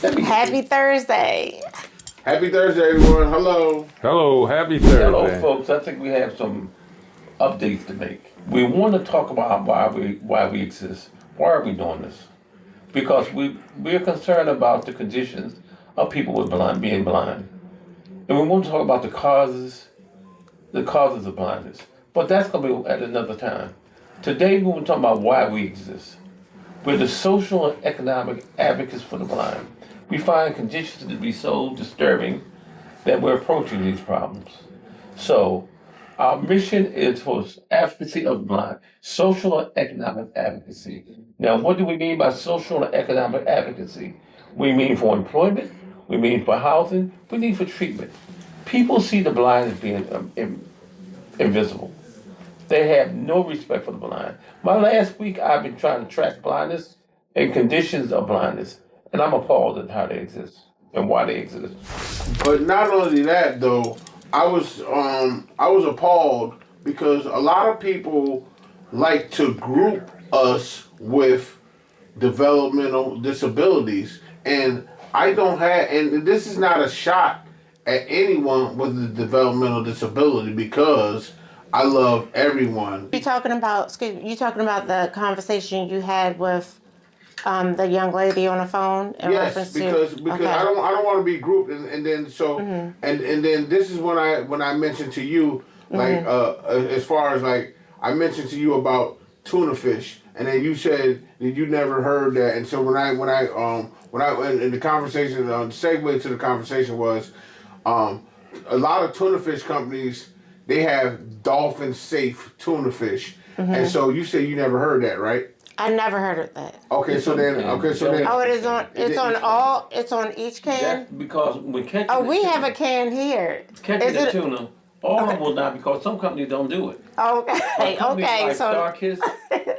Happy Thursday. Happy Thursday, everyone. Hello. Hello, happy Thursday. Hello, folks. I think we have some updates to make. We want to talk about why we exist. Why are we doing this? Because we're concerned about the conditions of people with being blind, and we want to talk about the causes of blindness. But that's going to be at another time. Today we want to talk about why we exist. We're the social and economic advocates for the blind. We find conditions to be so disturbing that we're approaching these problems. So, our mission is for advocacy of the blind, social and economic advocacy. Now, what do we mean by social and economic advocacy? We mean for employment, we mean for housing, we mean for treatment. People see the blind as being invisible. They have no respect for the blind. My last week, I've been trying to track blindness and conditions of blindness, and I'm appalled at how they exist and why they exist. But not only that, though, I was appalled because a lot of people like to group us with developmental disabilities, and I don't have. And this is not a shot at anyone with a developmental disability because I love everyone. You talking about the conversation you had with the young lady on the phone in Yes, reference because to okay. I don't want to be grouped and then so and then this is when I mentioned to you like as far as like I mentioned to you about tuna fish and then you said that you never heard that, and so when I in the conversation the segue to the conversation was a lot of tuna fish companies, they have dolphin safe tuna fish, and so you said you never heard that, right? I never heard of that. Oh, it is on. It's on each can. That's because we catch. Oh, we have a can here. Catching the tuna. All of them will not because some companies don't do it. Okay, okay. Like So Starkist,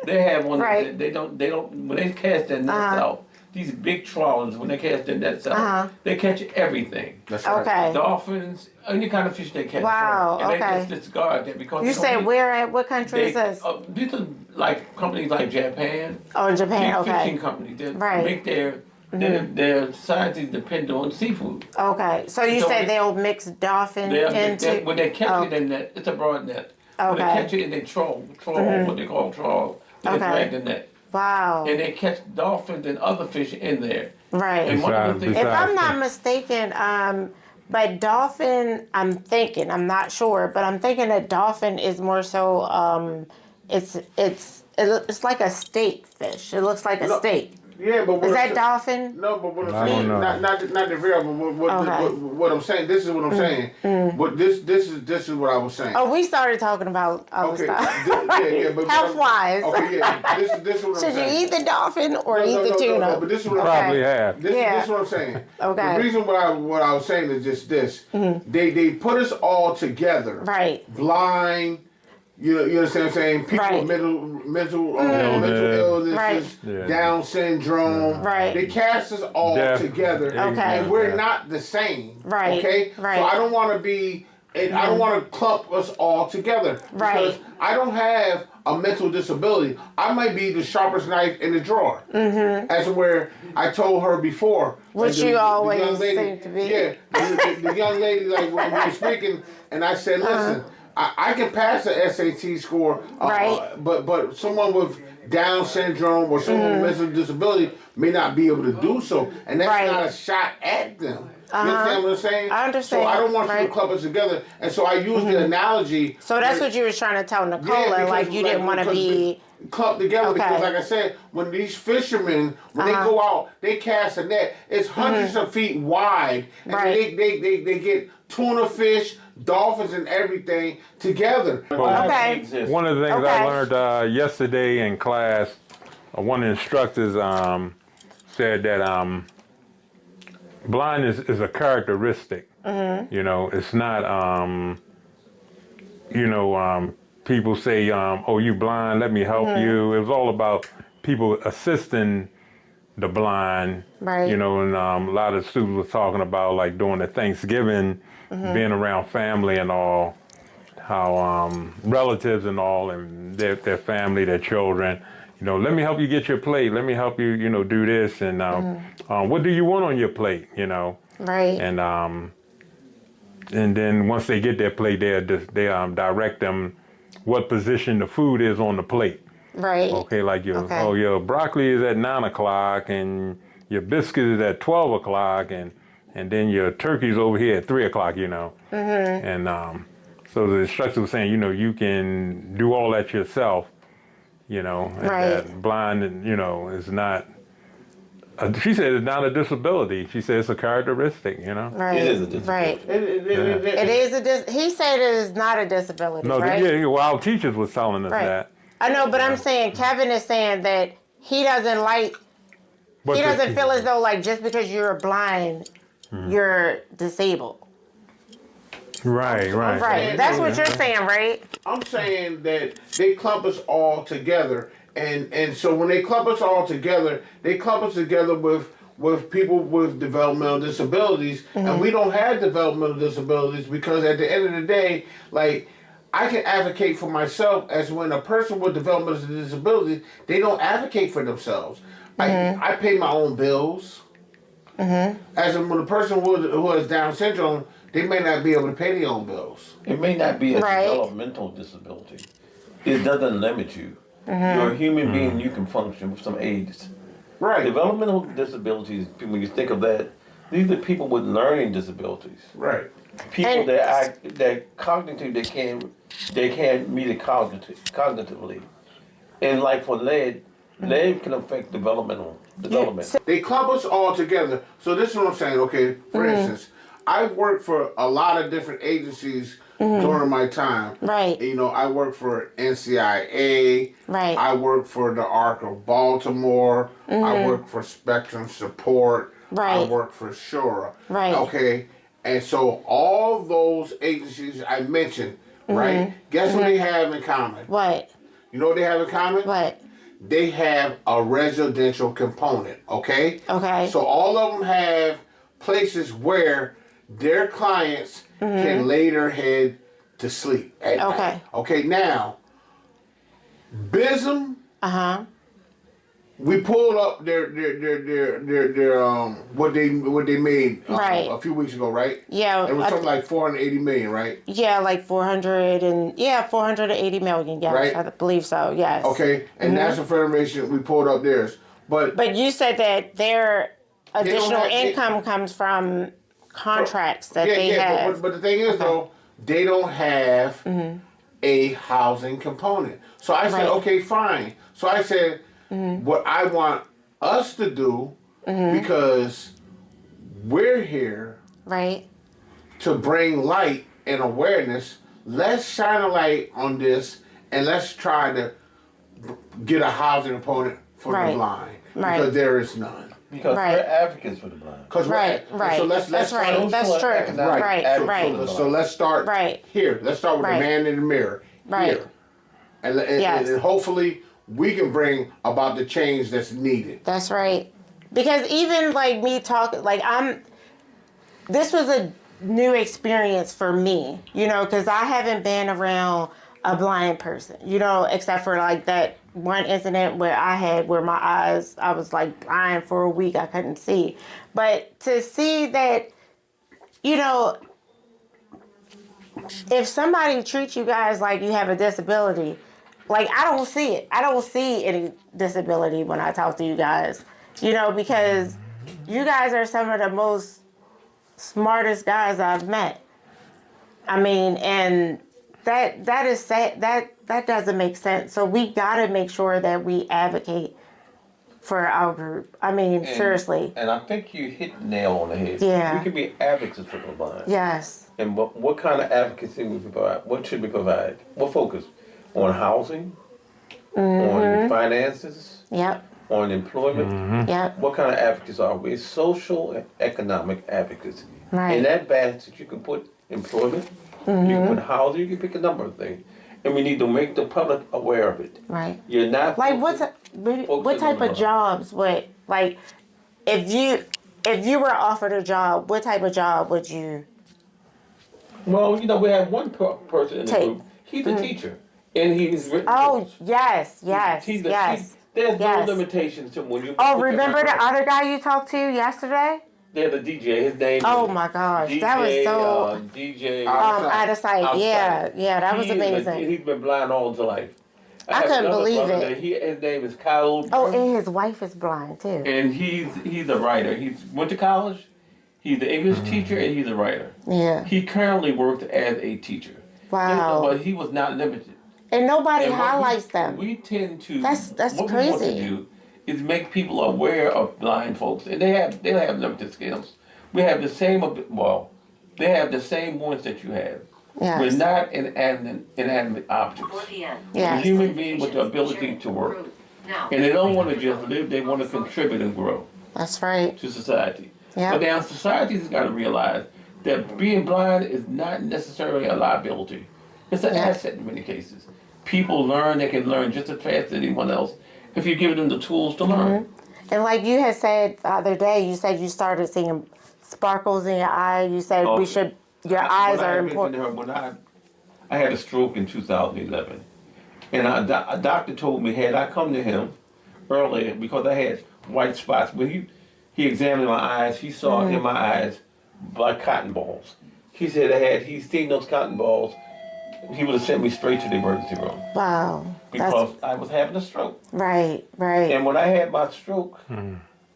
they have one. Right. They don't. When they cast their nets out, these big trawlers, when they cast their nets out, they catch everything. That's right. okay. Dolphins, any kind of fish they catch. Wow, And okay. they just discard that because You say where at what country is this? These are like companies like Japan. Oh, Japan. Big Okay. fishing companies that Right. make their societies depend on seafood. Okay. So you say they'll mix dolphin into When they catch it in that, it's a broad net. When they Okay. catch it and they trawl, what they call trawl, they drag the net. Wow. And they catch dolphins and other fish in there. Right. And one of the things, If I'm not mistaken, but dolphin, I'm not sure, but I'm thinking that dolphin is more so, it's like a steak fish. It looks like a steak. Yeah, but Is that dolphin? No, but what I'm I saying, don't know. not the real, but what I'm saying. This is what I'm saying. But this is what I was saying. Oh, we started talking about other Okay, stuff. but Health wise. Okay, yeah. This is what I'm Should saying. you eat the dolphin or eat the tuna? No, but this is what I'm Probably saying. have. This is what I'm saying. Okay. The reason what I was saying is just this. They put us all together. Right. Blind. You understand what I'm saying? People Right. with mental illnesses, Right. Down syndrome. Right. They cast us all Deaf. together, Okay. and we're not the same. Right. Okay. Right. So I don't want to be, and I don't want to clump us all together because I don't have a mental disability. I might be the sharpest knife in the drawer. As where I told her before, Which like you always young lady, seem to be. Yeah, the young lady, like when we were speaking, and I said, listen. I can pass the SAT score, but someone with Down syndrome or someone with mental disability may not be able to do so, and that's not a shot at them. You understand what I'm saying? I understand. So I don't want you to club us together, and so I use the analogy. So that's what you were trying to tell Nicola, because, like you didn't want to be clumped together because, like I said, when these fishermen when they go out, they cast a net. It's hundreds of feet wide, and they get tuna fish, dolphins, and everything together. Okay. One of the things I learned yesterday in class, one of the instructors said that blindness is a characteristic. You know, it's not, people say, oh, you blind, let me help you. It was all about people assisting the blind. Right. You know, and a lot of students were talking about like during the Thanksgiving, being around family and all, how relatives and all, and their family, their children, let me help you get your plate. Let me help you, do this. And what do you want on your plate, Right. And then once they get their plate, they direct them what position the food is on the plate. Right. Okay, like Okay. your broccoli is at 9 o'clock and your biscuit is at 12 o'clock and then your turkey's over here at 3 o'clock, And so the instructor was saying, you can do all that yourself, and Right. that blind, is not, she said it's not a disability. She said it's a characteristic, Right. It is a disability. Right. It It is he said it is not a disability, No, right? our teachers was telling us Right. that. I know, but I'm saying Kevin is saying that he doesn't like. But He doesn't feel as though like just because you're blind, you're disabled. Right. Right. That's what you're saying, right? I'm saying that they clump us all together, and so when they clump us all together, they clump us together with people with developmental disabilities, and we don't have developmental disabilities because at the end of the day, like I can advocate for myself as when a person with developmental disabilities, they don't advocate for themselves. I pay my own bills. As in when a person who has Down syndrome, they may not be able to pay their own bills. It may not be a Right. developmental disability. It doesn't limit you. You're a human being. You can function with some aids. Right. Developmental disabilities, when you think of that, these are people with learning disabilities. Right. People And- that cognitive, they can't meet it cognitively. And like for lead can affect development. They clump us all together. So this is what I'm saying. Okay, for instance, I've worked for a lot of different agencies during my time. Right. I worked for NCIA. Right. I worked for the Arc of Baltimore. I worked for Spectrum Support. I Right. worked for Shura. Right. Okay. And so all those agencies I mentioned, right? Guess what they have in common? What? You know what they have in common? What? They have a residential component, okay? Okay. So all of them have places where their clients can lay their head to sleep at Okay. night. Okay, now, BISM, we pulled up their what they made Right. a few weeks ago, right? Yeah. It was something like 480 million, right? Yeah, like 480 million. Yes, Right. I believe so. Yes. Okay, and National Federation, we pulled up theirs. But you said that their additional have- they- income comes from contracts that they But, have. but the thing is, though, they don't have a housing component. So I said, Right. okay, fine. So I said, what I want us to do, because we're here Right. to bring light and awareness, let's shine a light on this and let's try to get a housing component for Right. the blind. Right. Because there is none. Because Right. we're advocates for the blind. Right. Right. So let's That's right. start- That's true. economic Right. advocacy Right. for the So let's start Right. here. Let's start with Right. the man in the mirror. Right. Here. And Yes. and hopefully we can bring about the change that's needed. That's right. Because even like me talking, this was a new experience for me, because I haven't been around a blind person, except for like that one incident where I was like blind for a week, I couldn't see. But to see that, if somebody treats you guys like you have a disability, like I don't see it. I don't see any disability when I talk to you guys, because you guys are some of the most smartest guys I've met. I mean, and that is sad. That doesn't make sense. So we gotta make sure that we advocate for our group. I mean, seriously. And I think you hit the nail on the head. Yeah. We can be advocates for the blind. Yes. And what kind of advocacy we provide? What should we provide? What focus? On housing? On finances? Yep. On employment? Yep. What kind of advocates are we? Social and economic advocates. Right. In that basket, you can put employment, you can put housing, you can pick a number of things. And we need to make the public aware of it. Right. You're not Like what focusing type on of jobs would, like, if you were offered a job, what type of job would you Well, we have one person in the Take. group. He's a teacher, and he's written. Oh, books. yes, yes, He's yes. There's Yes. no limitations to when you. Oh, look at remember my the pressure. other guy you talked to yesterday? There's a DJ. His name. Oh is my gosh, DJ, that was so. DJ. Out of sight. Outside. Yeah, that was amazing. He's been blind all his life. I have couldn't another believe brother it. that his name is Kyle. Oh, and his wife is blind too. And he's a writer. He's went to college. He's an English teacher and he's a writer. Yeah. He currently worked as a teacher. Wow. But he was not limited. And nobody And what highlights them. We tend to. That's what we want to crazy. do is make people aware of blind folks, and they have limited skills. We have the same. They have the same wants that you have. Yes. We're not inanimate objects. Yes. We're human beings with the ability to work, and they don't want to just live. They want to contribute and grow That's right. to society. Yeah. But now society's got to realize that being blind is not necessarily a liability. It's an Yeah. asset in many cases. People learn, they can learn just as fast as anyone else if you give them the tools to learn. And like you had said the other day, you said you started seeing sparkles in your eye. You said Oh, we should. Your eyes When I are mentioned important. to her, when I had a stroke in 2011, and a doctor told me had I come to him earlier because I had white spots. When he examined my eyes, he saw in my eyes like cotton balls. He said he's seen those cotton balls, he would have sent me straight to the emergency room Wow. because I was having a stroke. Right. Right. And when I had my stroke,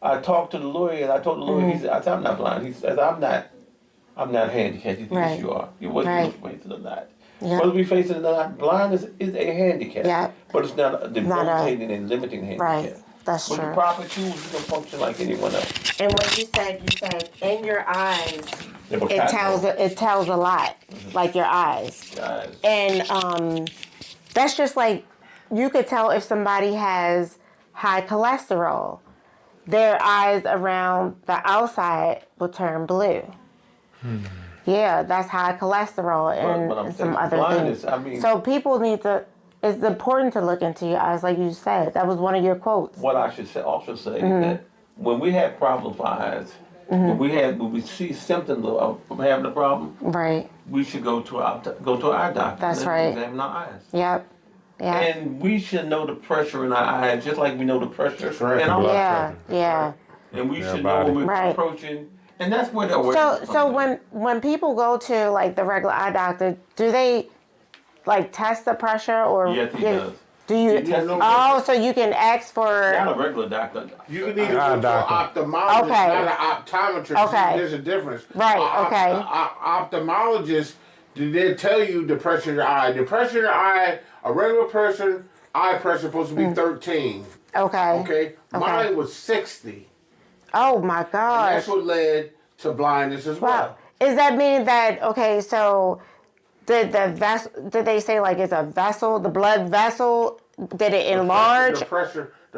I talked to the lawyer and I told the lawyer, I said, I'm not blind. He said, I'm not handicapped. He said, Right. yes, you are. You whether Right. you face it or not. Yeah. Whether we face it or not, blindness is a handicap. Yeah. But it's not a debilitating and limiting handicap. Right. That's With the true. proper tools, you can function like anyone else. And when you said in your eyes, Yeah, but it cotton tells a lot, like your eyes. balls, guys, And that's just like you could tell if somebody has high cholesterol. Their eyes around the outside will turn blue. Yeah, that's high cholesterol and but I'm some saying other blindness, things. I mean- So people need to. It's important to look into your eyes, like you said. That was one of your quotes. what I should also say is that when we have problems with our eyes, when we see symptoms of having a problem, Right. we should go to our doctor. That's and right. Examine our eyes. Yep. Yeah. And we should know the pressure in our eyes, just like we know the pressure right. in our Blood Yeah. pressure. Yeah. And we Their should know body. when we're Right. approaching, and that's where the awareness So comes in. when people go to like the regular eye doctor, do they like test the pressure or Yes, he does. do you? He tests the Oh, so you can ask for. Not a regular doctor. You need to Eye go to an doctor. ophthalmologist, Okay. not an optometrist. Okay. See, there's a difference. Right, A- okay. Ophthalmologist, they tell you the pressure in your eye. The pressure in your eye, a regular person, eye pressure supposed to be 13. Okay. Okay? Mine was 60. Oh my And gosh. that's what led to blindness as Wow. well. Is that meaning that okay? So did they say like it's a vessel? The blood vessel? Did it enlarge? The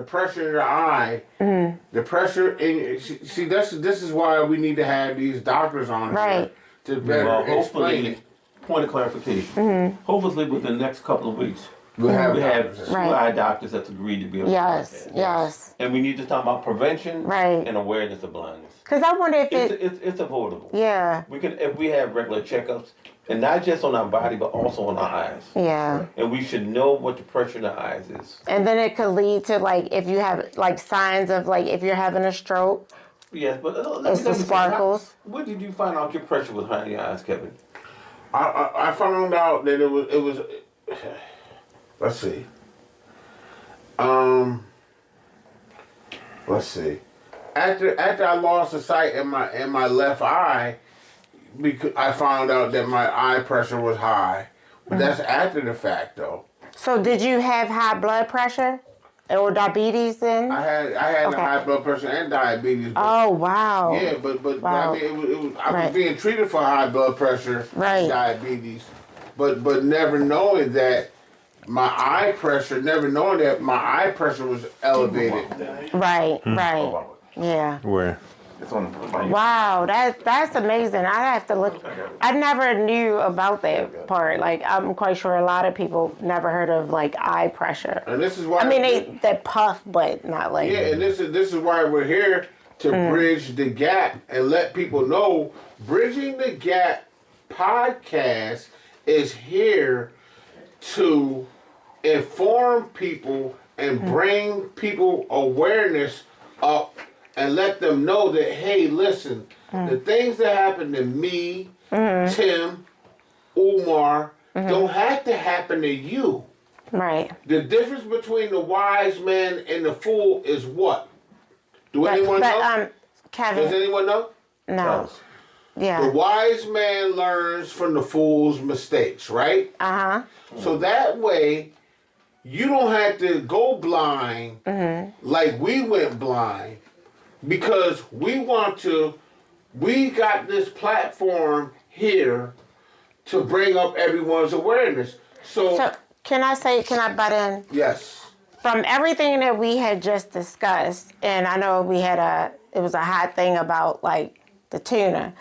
pressure in your eye, the pressure in. See, this is why we need to have these doctors on Right. here to better Well, explain hopefully, it. point of clarification. Hopefully, within the next couple of weeks, We'll have we have doctors. two Right. eye doctors that's agreed to be on the Yes. podcast. Yes. And we need to talk about prevention Right. and awareness of blindness. Because I wonder if It's, it. it's, it's avoidable. Yeah. We can, if we have regular checkups, and not just on our body, but also on our eyes. Yeah. And we should know what the pressure in our eyes is. And then it could lead to like if you have like signs of like if you're having a stroke. Yes, but It's the say, sparkles. When did you find out your pressure was high in your eyes, Kevin? I found out that it was. Let's see. Let's see. After I lost the sight in my left eye, because I found out that my eye pressure was high. But that's after the fact, though. So did you have high blood pressure or diabetes then? I had Okay. the high blood pressure and diabetes. But, Oh wow. yeah, but Wow. I mean, it was I Right. was being treated for high blood pressure, Right. and diabetes, but never knowing that my eye pressure was elevated. Right. Right. Yeah. Where? It's on the Wow. That's amazing. I have to look. I never knew about that part. Like I'm quite sure a lot of people never heard of like eye pressure. And this is why I mean they puff, but not like. yeah, and this is why we're here to bridge the gap and let people know Bridging the Gap podcast is here to inform people and bring people awareness up and let them know that, hey, listen, the things that happen to me, Tim, Umar, don't have to happen to you. Right. The difference between the wise man and the fool is what? Do anyone know? Does Kevin, anyone know? no. The Yeah. wise man learns from the fool's mistakes, right? Uh-huh. So that way, you don't have to go blind like we went blind because we got this platform here to bring up everyone's awareness. So, can I butt in? Yes. From everything that we had just discussed, and I know it was a hot thing about like the tuna.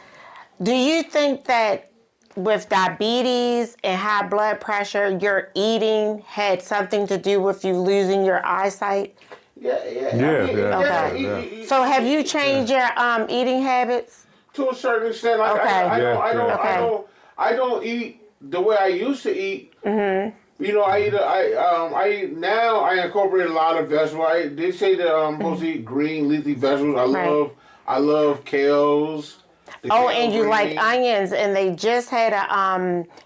Do you think that with diabetes and high blood pressure, your eating had something to do with you losing your eyesight? Yeah. Okay. So have you changed your eating habits? To a certain extent, like Okay. I don't eat the way I used to eat. You know, I eat now. I incorporate a lot of vegetables. They say that I'm supposed to eat green leafy vegetables. I love kales. Oh, and you like onions, and they just had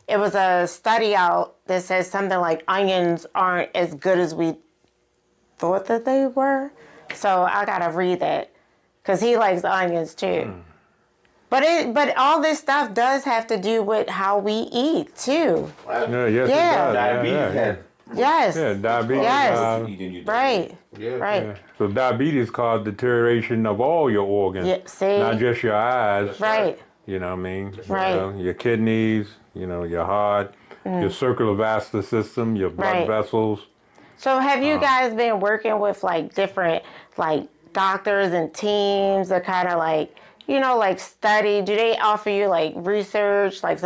it was a study out that says something like onions aren't as good as we thought that they were. So I gotta read that, because he likes onions too. But all this stuff does have to do with how we eat too. Yeah, yes, Yeah. it does. Diabetes. Yes. Yeah, diabetes. Yes. Right. Yeah. Right. Yeah. So diabetes causes deterioration of all your organs, Yeah, see? not just your eyes. Right. You know what I mean? Right. You know, your kidneys, you know, your heart, your circular vascular system, your blood Right. vessels. So have you guys been working with like different like doctors and teams that kind of like, you know, like study? Do they offer you like research? Like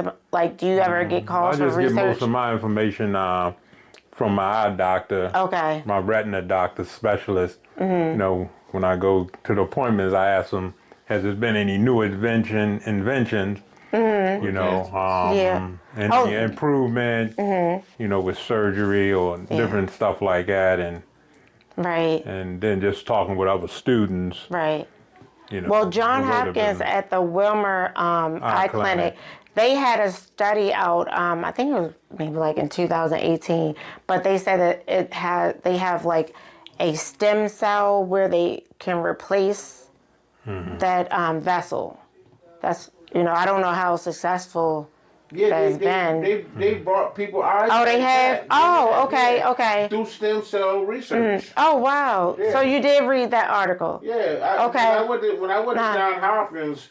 do you ever get I calls for just get research? most of my information from my eye doctor, Okay. my retina doctor specialist. You know, when I go to the appointments, I ask them, has there been any new inventions? You know, Yeah. any Oh. improvement, you know, with surgery or different stuff like that, Right. and then just talking with other students, Right. you know. Well, John a little Hopkins bit. at the Wilmer Eye Clinic, Clinic. they had a study out. I think it was maybe like in 2018, but they said that they have like a stem cell where they can replace that vessel. That's, you know, I don't know how successful Yeah, that's been. they brought people eyes. Oh, they have? Oh, okay, okay. Do stem cell research. Oh, wow. Yeah. So you did read that article? Yeah. Okay. When I went to Nah. Johns Hopkins,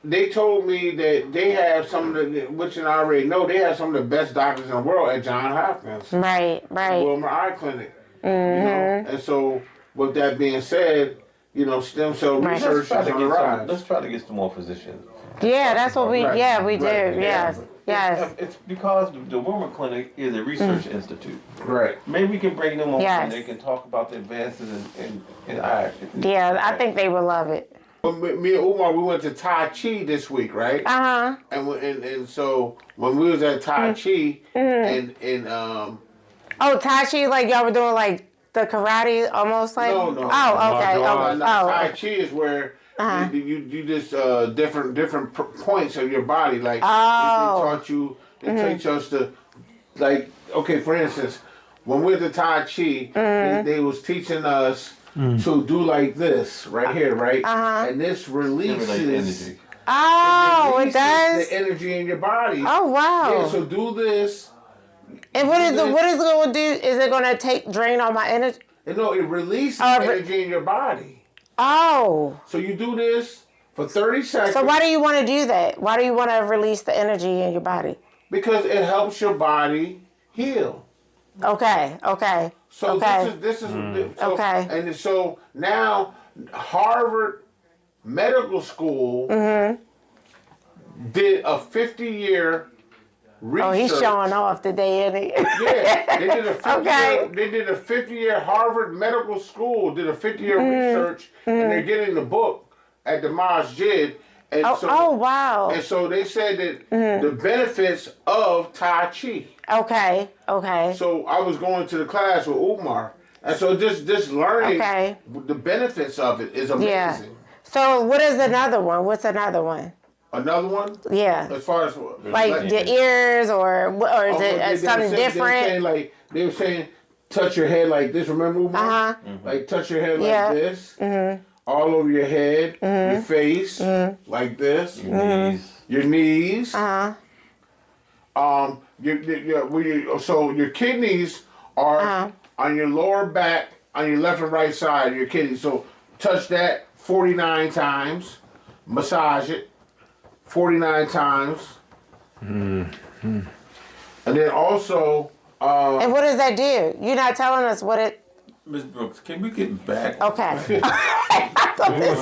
they told me that they have some of the, which I already know, they have some of the best doctors in the world at Johns Hopkins. Right, right. Wilmer Eye Clinic. You know? And so, with that being said, you know, stem cell Right. research is on the rise. Let's try to get some more physicians. Yeah, that's what we, Right, yeah, we do. right, Yes, yes. It's because the Wilmer Clinic is a research institute. Right. Maybe we can bring them on Yes. and they can talk about the advances in eye. Yeah, I think they would love it. But me and Umar, we went to Tai Chi this week, right? Uh-huh. And so when we was at Tai Chi, and Oh, Tai Chi, like y'all were doing like the karate almost like? No. Oh, okay. Martial Oh, arts. Tai oh. Chi is where Uh-huh. you just different points of your body. Like Oh. they teach us to, like, okay, for instance, when we're the Tai Chi, they was teaching us to do like this right here, right? Uh-huh. And this Stimulate releases, energy. Oh, it releases does? the energy in your body. Oh, wow. Yeah, so do this. And what is it going to do? Is it going to drain all my energy? And no, it releases Oh, energy in your body. Oh. So you do this for 30 seconds. So why do you want to do that? Why do you want to release the energy in your body? Because it helps your body heal. Okay, okay. So Okay. this is so, Okay. And so now Harvard Medical School did a 50-year research. Oh, he's showing off today, isn't he? Yeah, they did a 50 Okay. year, they did a 50-year Harvard Medical School did a 50-year research, and they're getting the book at the Masjid. And Oh, wow. And so they said that the benefits of Tai Chi. Okay, okay. So I was going to the class with Umar, And so just learning Okay. the benefits of it is amazing. Yeah. So what is another one? What's another one? Another one, Yeah. as far as Like the ears or is it something They were different? saying, like, they were saying, touch your head like this. Remember, Umar? Uh-huh. Like touch your head Yeah. like this, all over your head, your face, like this, Knees. your knees. Uh-huh. So your kidneys are on your lower back, on your left and right side. Your kidneys. So touch that 49 times. Massage it 49 times. And then also. And what does that do? You're not telling us what it. Ms. Brooks, can we get back? Okay.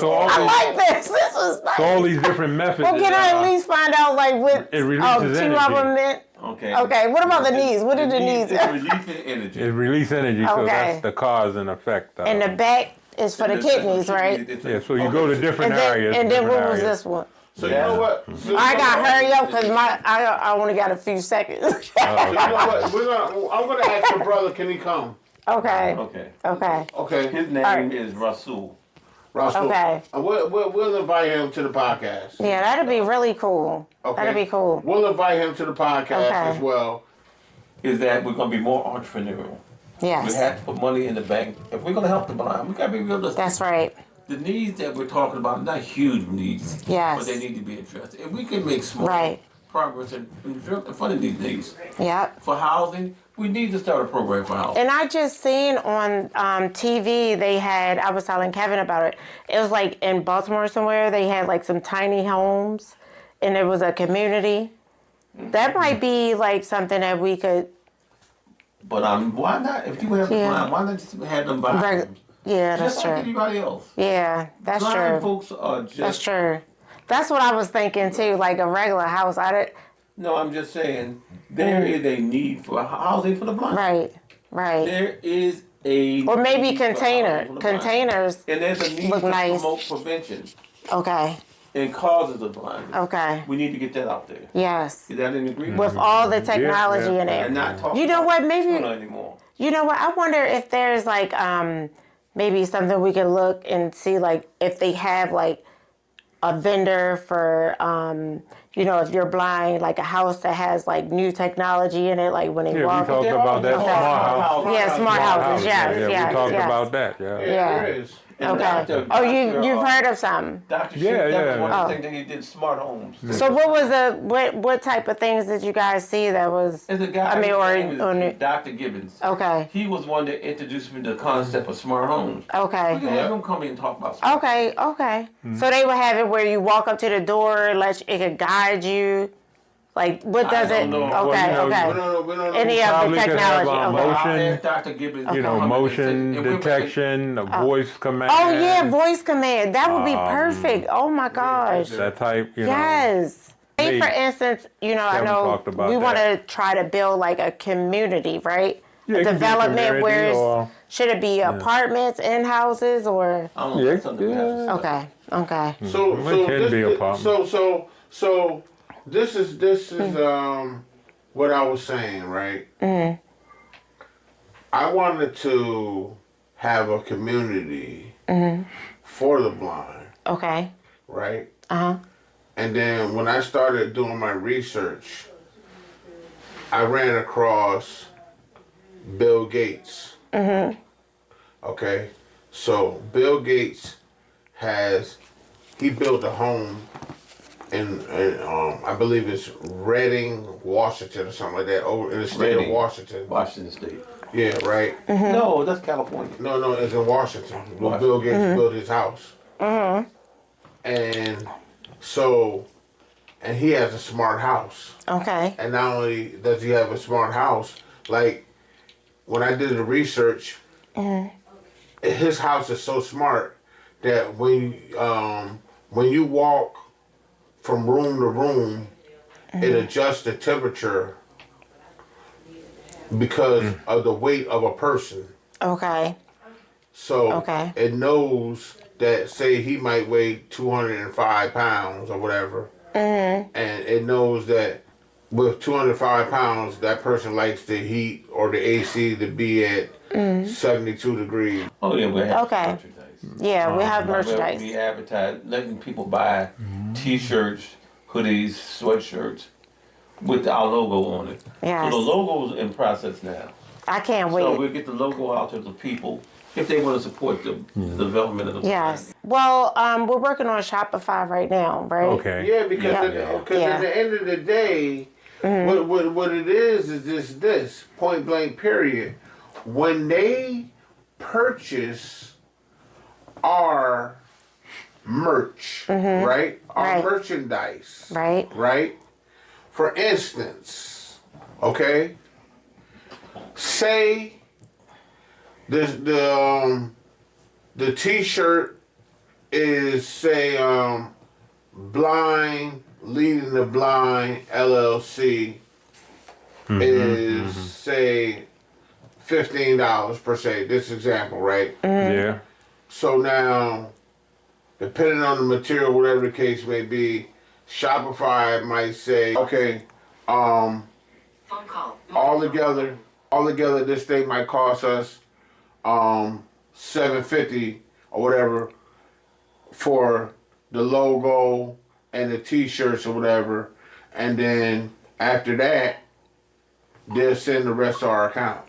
So all I these, like this. This was nice. so all these different methods. Well, can I at least find out like what It releases two energy. of them meant? Okay. Okay. What about the knees? What did the knees? It's releasing energy. It release energy, so Okay. that's the cause and effect. And the back is for the kidneys, right? Yeah, so you go to different And then, areas. and then different what was areas. this one? So you know what? So I you know got what? hurry up because I only got a few seconds. So you know what? I'm gonna ask your brother. Can he come? Okay. Okay. Okay. Okay. His name Alright. is Rasul. Russell. Okay. We'll invite him to the podcast. Yeah, that'd be really cool. Okay. That'd be cool. We'll invite him to the podcast Okay. as well. Is that we're gonna be more entrepreneurial. We Yes. have to put money in the bank. If we're gonna help the blind, we gotta be realistic. That's right. The needs that we're talking about are not huge needs, Yes. but they need to be addressed. If we can make small Right. progress in funding these needs Yep. for housing, we need to start a program for housing. And I just seen on TV I was telling Kevin about it. It was like in Baltimore somewhere. They had like some tiny homes, and it was a community. That might be like something that we could. But why not? If you have Yeah. the blind, why not just have them buy Right. homes? Yeah, that's Just like true. anybody else. Yeah, that's Blind true. folks are just. That's true. That's what I was thinking too. Like a regular house. No, I'm just saying there is a need for housing for the blind. Right. Right. There is a Or maybe need for container housing for the blind. containers. And there's a need look to nice. promote prevention Okay. and causes of blindness. Okay. We need to get that out there. Yes. Is that in agreement? With all the technology yeah. in And it. not talk You know about what? Maybe. it anymore. You know what? I wonder if there's like maybe something we could look and see like if they have like a vendor for if you're blind, like a house that has like new technology in it, like when they Yeah, we walk. talked about that Okay. smart house. Yeah, smart houses. Yes, Yeah, yes, we talked yes. about that. Yeah. Yeah. There is. And Okay. Dr. Oh, you've Dr. heard of some. Dr. Yeah, Schiff, that was yeah. one of Oh. the things that he did, smart homes. So what was what type of things did you guys see that was? There's a guy, I mean, his name or is Dr. Gibbons. Okay. He was one that introduced me to the concept of smart homes. Okay. We can have him come in and talk about smart Okay, okay. So they would have it where you walk up to the door, it could guide you. Like, what I does don't it? know. Okay, Well, you know, We okay. don't know. We don't know. Any of the Probably could have, technology. motion. Okay. I'll ask Dr. Gibbons. You to know, come in and motion say- and we'll make- detection, a voice command. Oh yeah, voice command. That would be perfect. Oh my gosh. That type, you know. Yes. Say Me. for instance, I Kevin know talked about we want to that. try to build like a community, right? Yeah, A it could be a development where community it's, or- should it be apartments in houses or? I don't know. Yeah, That's something we have to yeah. discuss. Okay. So It can be a problem. So this is what I was saying, right? I wanted to have a community for the blind, Okay. right? Uh-huh. And then when I started doing my research, I ran across Bill Gates. Okay, so Bill Gates he built a home in I believe it's Reading, Washington, or something like that, over in the state Reading. of Washington. Washington State. Yeah, right. No, that's California. No, it's in Washington. Where Bill Gates built his house. And so, and he has a smart house. Okay. And not only does he have a smart house, like when I did the research, his house is so smart that when you walk from room to room, it adjusts the temperature because of the weight of a person. Okay. So Okay. it knows that, say he might weigh 205 pounds or whatever, and it knows that with 205 pounds, that person likes the heat or the AC to be at 72 degrees. Oh yeah, we have Okay. merchandise. Yeah, we have We merchandise. advertise, letting people buy T-shirts, hoodies, sweatshirts with our logo on it. Yes. So the logo's in process now. I can't So wait. we'll get the logo out to the people if they want to support the development of the Yes. Well, we're working on Shopify right now, right? Okay. Yeah, because Yeah. at the end of the day, what it is just this point blank period. When they purchase our merch, right? Our Right. merchandise, Right. right? For instance, okay, say the T-shirt is say blind leading the blind LLC is say $15 per se. This example, right? Yeah. So now, depending on the material, whatever the case may be, Shopify might say, okay, Phone call. all together, this thing might cost us $750 or whatever for the logo and the T-shirts or whatever, and then after that, they'll send the rest to our account.